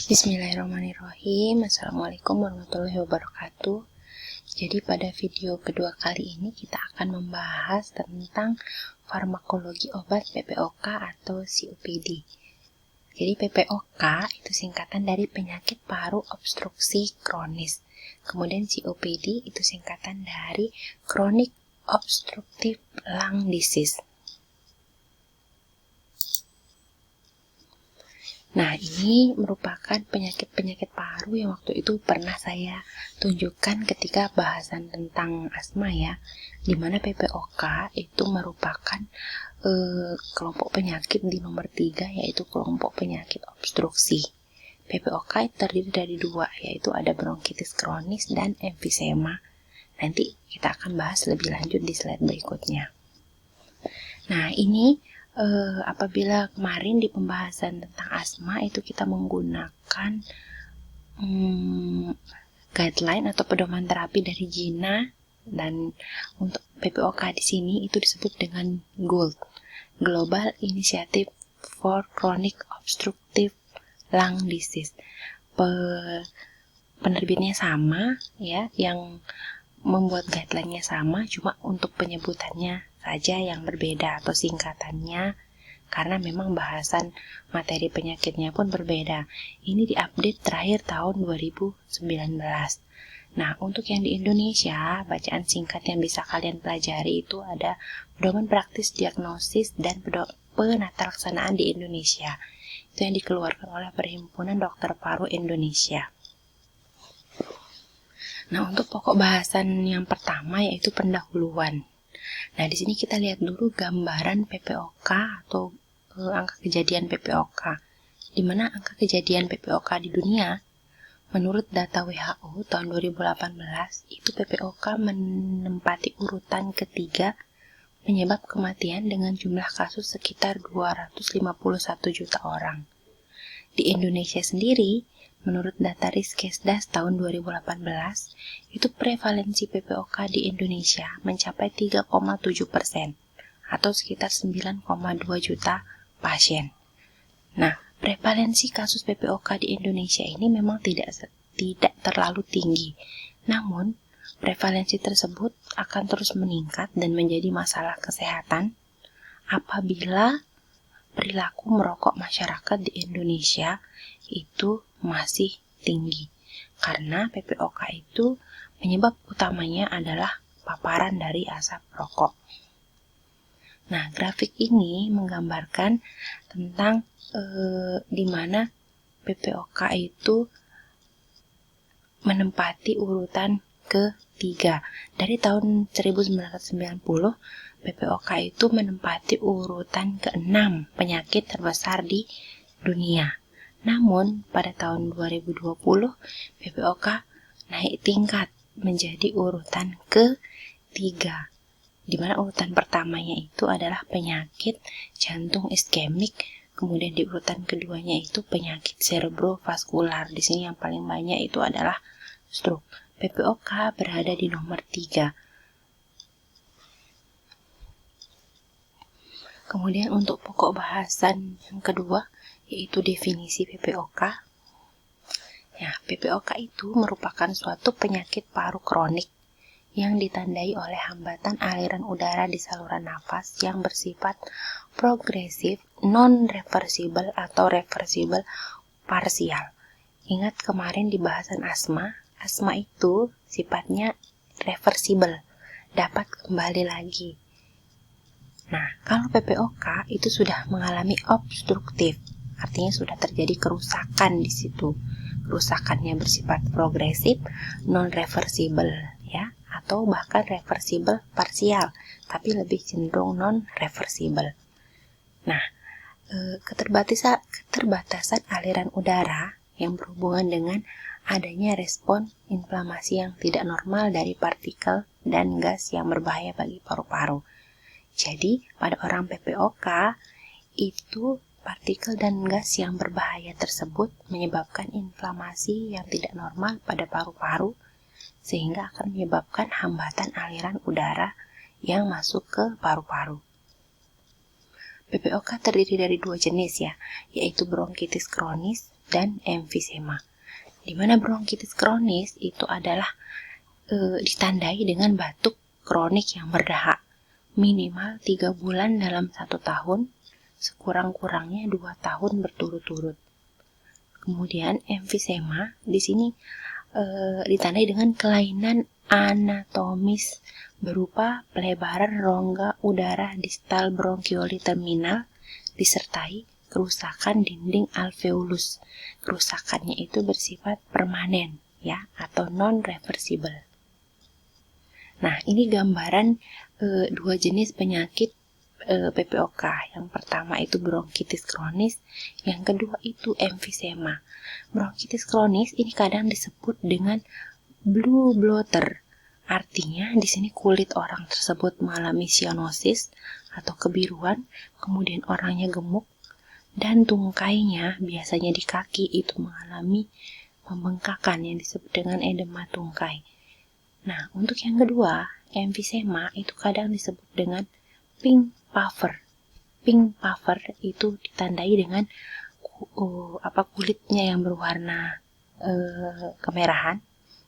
Bismillahirrahmanirrahim. Assalamualaikum warahmatullahi wabarakatuh. Jadi pada video kedua kali ini kita akan membahas tentang farmakologi obat PPOK atau COPD. Jadi PPOK itu singkatan dari penyakit paru obstruksi kronis. Kemudian COPD itu singkatan dari chronic obstructive lung disease. Nah, ini merupakan penyakit-penyakit paru yang waktu itu pernah saya tunjukkan ketika bahasan tentang asma ya, di mana PPOK itu merupakan kelompok penyakit di nomor 3, yaitu kelompok penyakit obstruksi. PPOK terdiri dari dua, yaitu ada bronkitis kronis dan emfisema. Nanti kita akan bahas lebih lanjut di slide berikutnya. Nah, ini apabila kemarin di pembahasan tentang asma itu kita menggunakan guideline atau pedoman terapi dari GINA, dan untuk PPOK di sini itu disebut dengan GOLD, Global Initiative for Chronic Obstructive Lung Disease. Penerbitnya sama ya, yang membuat guideline-nya sama, cuma untuk penyebutannya saja yang berbeda atau singkatannya, karena memang bahasan materi penyakitnya pun berbeda. Ini diupdate terakhir tahun 2019. Nah, untuk yang di Indonesia, bacaan singkat yang bisa kalian pelajari itu ada pedoman praktis diagnosis dan penata laksanaan di Indonesia. Itu yang dikeluarkan oleh Perhimpunan Dokter Paru Indonesia. Nah, untuk pokok bahasan yang pertama yaitu pendahuluan. Nah, di sini kita lihat dulu gambaran PPOK atau angka kejadian PPOK. Di mana angka kejadian PPOK di dunia, menurut data WHO tahun 2018, itu PPOK menempati urutan ketiga penyebab kematian dengan jumlah kasus sekitar 251 juta orang. Di Indonesia sendiri, menurut data Riskesdas tahun 2018, itu prevalensi PPOK di Indonesia mencapai 3,7% atau sekitar 9,2 juta pasien. Nah, prevalensi kasus PPOK di Indonesia ini memang tidak terlalu tinggi. Namun, prevalensi tersebut akan terus meningkat dan menjadi masalah kesehatan apabila perilaku merokok masyarakat di Indonesia itu masih tinggi, karena PPOK itu penyebab utamanya adalah paparan dari asap rokok. Nah, grafik ini menggambarkan tentang di mana PPOK itu menempati urutan ketiga. Dari tahun 1990, PPOK itu menempati urutan ke-6 penyakit terbesar di dunia. Namun, pada tahun 2020, PPOK naik tingkat menjadi urutan ke-3, di mana urutan pertamanya itu adalah penyakit jantung iskemik, kemudian di urutan keduanya itu penyakit cerebrovaskular. Di sini yang paling banyak itu adalah stroke. PPOK berada di nomor 3. Kemudian untuk pokok bahasan yang kedua, yaitu definisi PPOK. Ya, PPOK itu merupakan suatu penyakit paru kronik yang ditandai oleh hambatan aliran udara di saluran nafas yang bersifat progresif, non-reversible atau reversible parsial. Ingat kemarin di bahasan asma itu sifatnya reversible, dapat kembali lagi. Nah, kalau PPOK itu sudah mengalami obstruktif, artinya sudah terjadi kerusakan di situ. Kerusakannya bersifat progresif, non-reversible ya, atau bahkan reversible parsial, tapi lebih cenderung non-reversible. Nah, keterbatasan aliran udara yang berhubungan dengan adanya respon inflamasi yang tidak normal dari partikel dan gas yang berbahaya bagi paru-paru. Jadi, pada orang PPOK, itu partikel dan gas yang berbahaya tersebut menyebabkan inflamasi yang tidak normal pada paru-paru, sehingga akan menyebabkan hambatan aliran udara yang masuk ke paru-paru. PPOK terdiri dari dua jenis ya, yaitu bronkitis kronis dan emfisema. Di mana bronkitis kronis itu adalah ditandai dengan batuk kronik yang berdahak, minimal 3 bulan dalam 1 tahun, sekurang-kurangnya 2 tahun berturut-turut. Kemudian emfisema di sini ditandai dengan kelainan anatomis berupa pelebaran rongga udara distal bronkioli terminal disertai kerusakan dinding alveolus. Kerusakannya itu bersifat permanen ya atau non reversible. Nah, ini gambaran 2 jenis penyakit PPOK. Yang pertama itu bronkitis kronis, yang kedua itu emfisema. Bronkitis kronis ini kadang disebut dengan blue blotter. Artinya di sini kulit orang tersebut mengalami cyanosis atau kebiruan, kemudian orangnya gemuk dan tungkainya biasanya di kaki itu mengalami pembengkakan yang disebut dengan edema tungkai. Nah, untuk yang kedua, emfisema itu kadang disebut dengan pink puffer. Pink puffer itu ditandai dengan kulitnya yang berwarna kemerahan,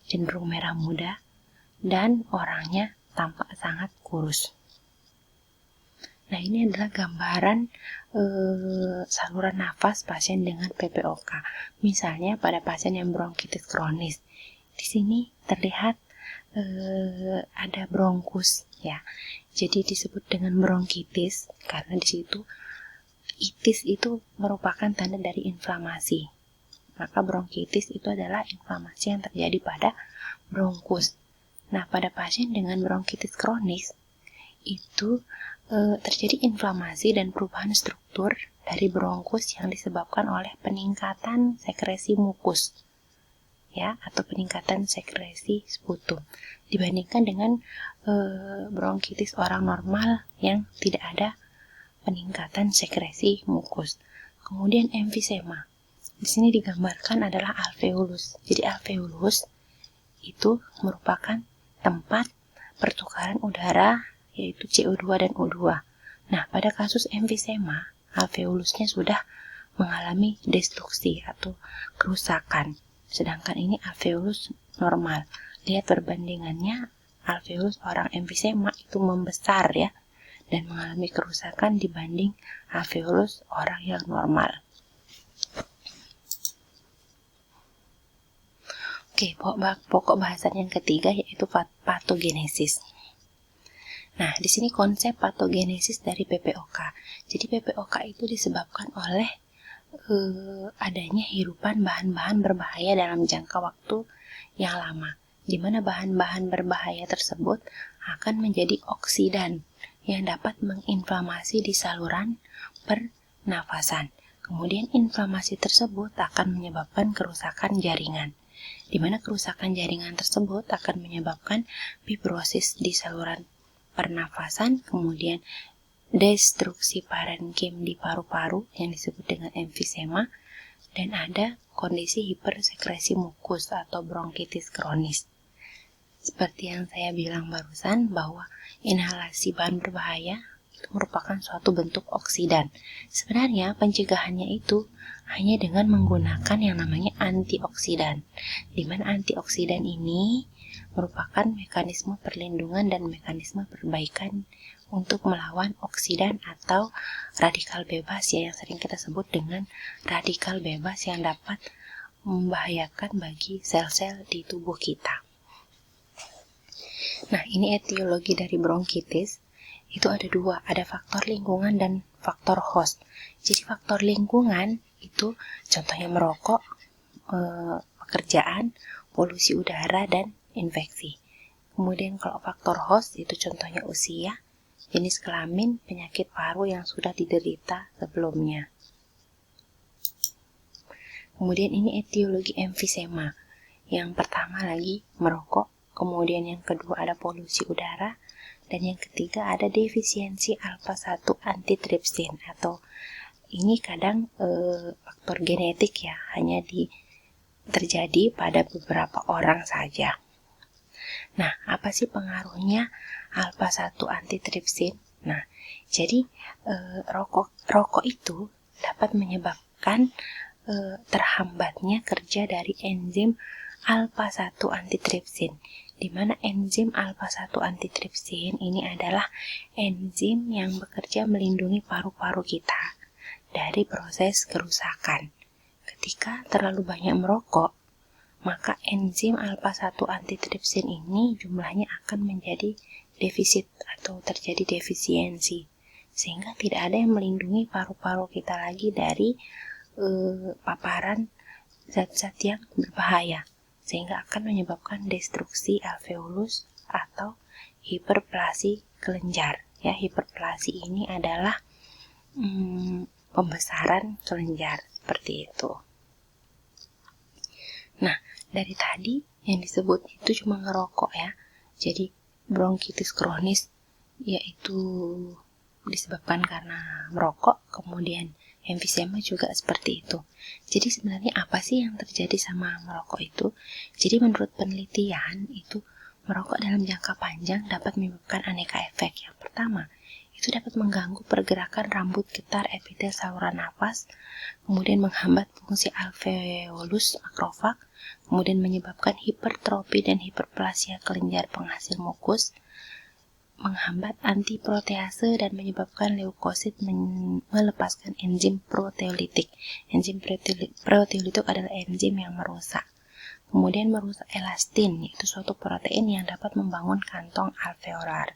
cenderung merah muda, dan orangnya tampak sangat kurus. Nah, ini adalah gambaran saluran nafas pasien dengan PPOK. Misalnya pada pasien yang bronkitis kronis, di sini terlihat ada bronkus ya. Jadi disebut dengan bronkitis karena di situ itis itu merupakan tanda dari inflamasi. Maka bronkitis itu adalah inflamasi yang terjadi pada bronkus. Nah, pada pasien dengan bronkitis kronis itu terjadi inflamasi dan perubahan struktur dari bronkus yang disebabkan oleh peningkatan sekresi mukus ya atau peningkatan sekresi sputum dibandingkan dengan bronkitis orang normal yang tidak ada peningkatan sekresi mukus. Kemudian emfisema. Di sini digambarkan adalah alveolus. Jadi alveolus itu merupakan tempat pertukaran udara yaitu CO2 dan O2. Nah, pada kasus emfisema, alveolusnya sudah mengalami destruksi atau kerusakan. Sedangkan ini alveolus normal. Lihat perbandingannya, alveolus orang emfisema itu membesar ya, dan mengalami kerusakan dibanding alveolus orang yang normal. Oke, pokok bahasan yang ketiga yaitu patogenesis. Nah, di sini konsep patogenesis dari PPOK. Jadi PPOK itu disebabkan oleh adanya hirupan bahan-bahan berbahaya dalam jangka waktu yang lama, di mana bahan-bahan berbahaya tersebut akan menjadi oksidan yang dapat menginflamasi di saluran pernafasan. Kemudian inflamasi tersebut akan menyebabkan kerusakan jaringan, di mana kerusakan jaringan tersebut akan menyebabkan fibrosis di saluran pernafasan, kemudian destruksi parenkim di paru-paru yang disebut dengan emfisema, dan ada kondisi hipersekresi mukus atau bronkitis kronis. Seperti yang saya bilang barusan bahwa inhalasi bahan berbahaya itu merupakan suatu bentuk oksidan. Sebenarnya pencegahannya itu hanya dengan menggunakan yang namanya antioksidan, di mana antioksidan ini merupakan mekanisme perlindungan dan mekanisme perbaikan untuk melawan oksidan atau radikal bebas ya, yang sering kita sebut dengan radikal bebas yang dapat membahayakan bagi sel-sel di tubuh kita. Nah, ini etiologi dari bronkitis. Itu ada 2, ada faktor lingkungan dan faktor host. Jadi faktor lingkungan itu contohnya merokok, pekerjaan, polusi udara, dan infeksi. Kemudian kalau faktor host itu contohnya usia, jenis kelamin, penyakit paru yang sudah diderita sebelumnya. Kemudian ini etiologi emfisema. Yang pertama lagi merokok, kemudian yang kedua ada polusi udara, dan yang ketiga ada defisiensi alfa-1 antitrypsin atau ini kadang faktor genetik ya, hanya terjadi pada beberapa orang saja. Nah, apa sih pengaruhnya alfa-1 antitrypsin? Nah, jadi rokok itu dapat menyebabkan terhambatnya kerja dari enzim alpha-1 antitripsin, di mana enzim alpha-1 antitripsin ini adalah enzim yang bekerja melindungi paru-paru kita dari proses kerusakan. Ketika terlalu banyak merokok, maka enzim alpha-1 antitripsin ini jumlahnya akan menjadi defisit atau terjadi defisiensi, sehingga tidak ada yang melindungi paru-paru kita lagi dari paparan zat-zat yang berbahaya, sehingga akan menyebabkan destruksi alveolus atau hiperplasi kelenjar. Ya, hiperplasi ini adalah pembesaran kelenjar, seperti itu. Nah, dari tadi yang disebut itu cuma ngerokok ya. Jadi bronkitis kronis yaitu disebabkan karena merokok, kemudian emfisema juga seperti itu. Jadi sebenarnya apa sih yang terjadi sama merokok itu? Jadi menurut penelitian itu merokok dalam jangka panjang dapat menyebabkan aneka efek. Yang pertama, itu dapat mengganggu pergerakan rambut getar epitel saluran nafas, kemudian menghambat fungsi alveolus makrofag, kemudian menyebabkan hipertrofi dan hiperplasia kelenjar penghasil mukus, menghambat antiprotease dan menyebabkan leukosit melepaskan enzim proteolitik. Enzim proteolitik adalah enzim yang merusak. Kemudian merusak elastin, yaitu suatu protein yang dapat membangun kantong alveolar.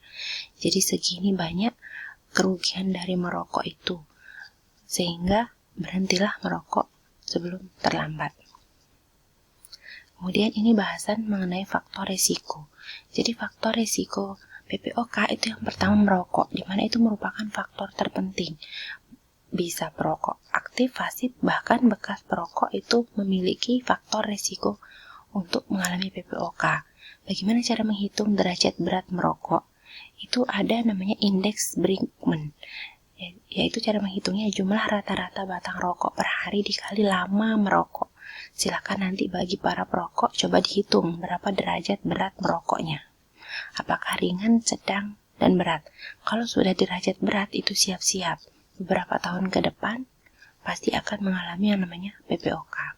Jadi segini banyak kerugian dari merokok itu, sehingga berhentilah merokok sebelum terlambat. Kemudian ini bahasan mengenai faktor resiko. Jadi faktor resiko PPOK itu yang pertama merokok, di mana itu merupakan faktor terpenting. Bisa perokok aktif, pasif, bahkan bekas perokok itu memiliki faktor resiko untuk mengalami PPOK. Bagaimana cara menghitung derajat berat merokok? Itu ada namanya indeks Brinkman, yaitu cara menghitungnya jumlah rata-rata batang rokok per hari dikali lama merokok. Silakan nanti bagi para perokok coba dihitung berapa derajat berat merokoknya. Apakah ringan, sedang, dan berat. Kalau sudah derajat berat itu siap-siap. Beberapa tahun ke depan pasti akan mengalami yang namanya PPOK.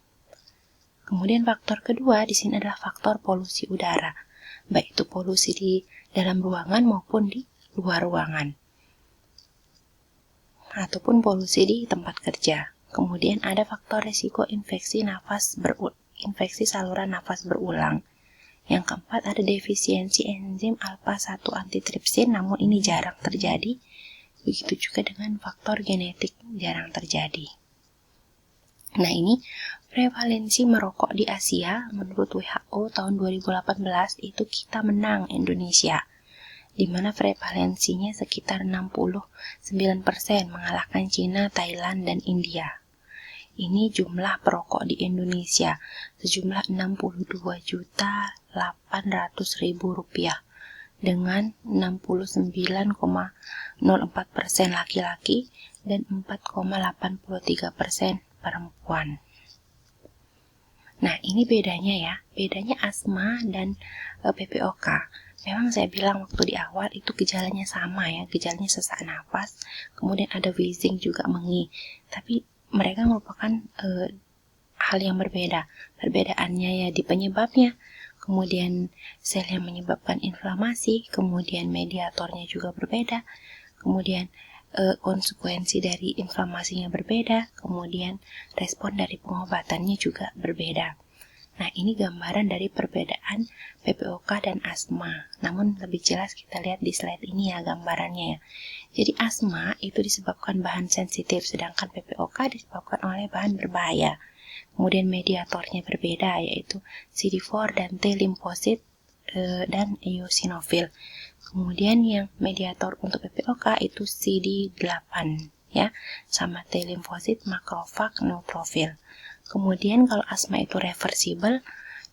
Kemudian faktor kedua di sini adalah faktor polusi udara, baik itu polusi di dalam ruangan maupun di luar ruangan, ataupun polusi di tempat kerja. Kemudian ada faktor risiko infeksi saluran nafas berulang. Yang keempat ada defisiensi enzim alpha-1 antitripsin, namun ini jarang terjadi. Begitu juga dengan faktor genetik, jarang terjadi. Nah, ini prevalensi merokok di Asia menurut WHO tahun 2018 itu kita menang Indonesia, di mana prevalensinya sekitar 69%, mengalahkan Cina, Thailand, dan India. Ini jumlah perokok di Indonesia sejumlah 62.800.000 rupiah dengan 69,04% laki-laki dan 4,83% perempuan. Nah, ini bedanya asma dan PPOK. Memang saya bilang waktu di awal itu gejalanya sama ya, gejalanya sesak nafas, kemudian ada wheezing juga mengi, tapi mereka merupakan hal yang berbeda. Perbedaannya ya di penyebabnya, kemudian sel yang menyebabkan inflamasi, kemudian mediatornya juga berbeda, kemudian konsekuensi dari inflamasinya berbeda, kemudian respon dari pengobatannya juga berbeda. Nah, ini gambaran dari perbedaan PPOK dan asma. Namun lebih jelas kita lihat di slide ini ya gambarannya ya. Jadi asma itu disebabkan bahan sensitif, sedangkan PPOK disebabkan oleh bahan berbahaya. Kemudian mediatornya berbeda, yaitu CD4 dan T limfosit dan eosinofil. Kemudian yang mediator untuk PPOK itu CD8 ya, sama T limfosit, makrofag, neutrofil. Kemudian kalau asma itu reversible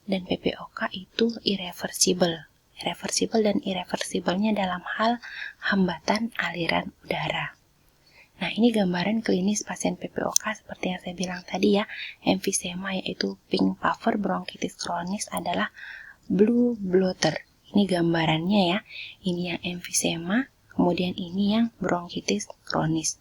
dan PPOK itu irreversible. Reversible dan irreversibelnya dalam hal hambatan aliran udara. Nah, ini gambaran klinis pasien PPOK seperti yang saya bilang tadi ya. Emfisema yaitu pink puffer, bronkitis kronis adalah blue bloater. Ini gambarannya ya. Ini yang emfisema, kemudian ini yang bronkitis kronis.